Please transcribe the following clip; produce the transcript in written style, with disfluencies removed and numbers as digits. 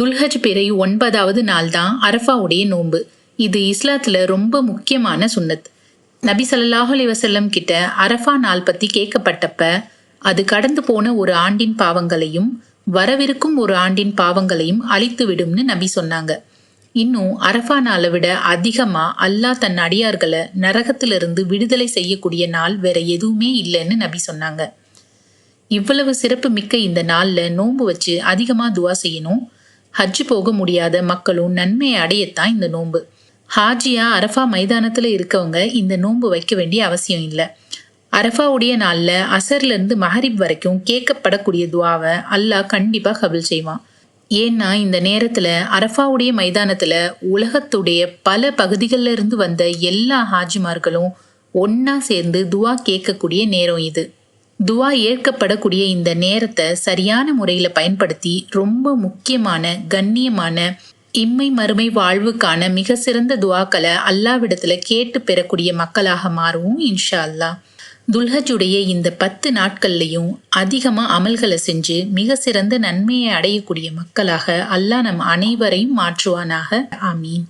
துல்ஹஜ் பிறை 9வது நாள் தான் அரஃபாவுடைய நோன்பு. இது இஸ்லாத்துல ரொம்ப முக்கியமான சுன்னத். நபி ஸல்லல்லாஹு அலைஹி வஸல்லம் கிட்ட அரஃபா நாள் பத்தி கேட்கப்பட்டப்ப, அது கடந்து போன ஒரு ஆண்டின் பாவங்களையும் வரவிருக்கும் ஒரு ஆண்டின் பாவங்களையும் அழித்து விடும்னு நபி சொன்னாங்க. இன்னும் அரஃபா நாளை விட அதிகமா அல்லாஹ் தன் அடியார்களை நரகத்திலிருந்து விடுதலை செய்யக்கூடிய நாள் வேற எதுவுமே இல்லைன்னு நபி சொன்னாங்க. இவ்வளவு சிறப்பு மிக்க இந்த நாள்ல நோன்பு வச்சு அதிகமா துவா செய்யணும். ஹஜ் போக முடியாத மக்களும் நன்மையை அடையத்தான் இந்த நோன்பு. ஹாஜியா அரஃபா மைதானத்துல இருக்கவங்க இந்த நோன்பு வைக்க வேண்டிய அவசியம் இல்லை. அரஃபாவுடைய நாள்ல அசர்ல இருந்து மஹரிப் வரைக்கும் கேட்கப்படக்கூடிய துவாவை அல்லாஹ் கண்டிப்பா கபூல் செய்வான். ஏன்னா இந்த நேரத்துல அரஃபாவுடைய மைதானத்துல உலகத்துடைய பல பகுதிகளில் இருந்து வந்த எல்லா ஹாஜிமார்களும் ஒன்னா சேர்ந்து துவா கேட்கக்கூடிய நேரம் இது. துவா ஏற்கப்படக்கூடிய இந்த நேரத்தை சரியான முறையில பயன்படுத்தி ரொம்ப முக்கியமான கண்ணியமான இம்மை மறுமை வாழ்வுக்கான மிக சிறந்த துவாக்களை அல்லாவிடத்துல கேட்டு பெறக்கூடிய மக்களாக மாறுவோம் இன்ஷா அல்லாஹ். துல்ஹஜுடைய இந்த 10 நாட்கள்லையும் அதிகமா அமல்களை செஞ்சு மிக சிறந்த நன்மையை அடையக்கூடிய மக்களாக அல்லாஹ் நம் அனைவரையும் மாற்றுவானாக. ஆமீன்.